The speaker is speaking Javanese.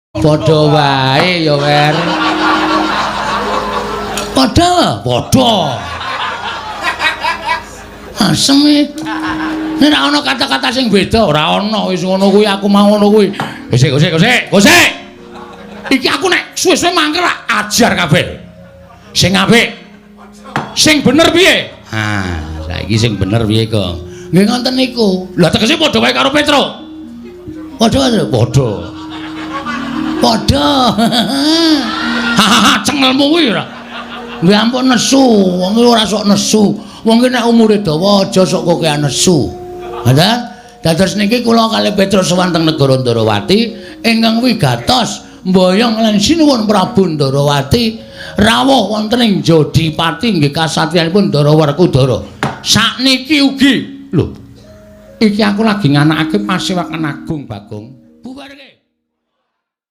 Padha wae ya, Wer. Padha. Asem iki. Nek ana kata-kata sing beda, ora ana wis ngono kuwi aku mau ngono kuwi. Gosek. Iki aku nek suwe-suwe mangkel ajar kabeh. Sing apik. Sing bener piye? Ha, saiki sing bener piye kok? Nggih ngoten niku. Lah tegese padha wae karo Petro. Padha. Hahaha, cengelmu kuwi ora. Nggih ampun nesu, wong ora sok nesu. Wong ki nek umure dawa aja sok kok nesu. Ngoten? Dados niki kula kalih Petrus sowan teng negara Ndarawati ingkang wigatos mboyong lan sinuwun Prabu Ndarawati rawuh wonten ing Jodipati nggih kasatriyanipun Ndarawerkudara. Sakniki ugi lho. Iki aku lagi nganakake Pasewakan Agung Bagong. Bubar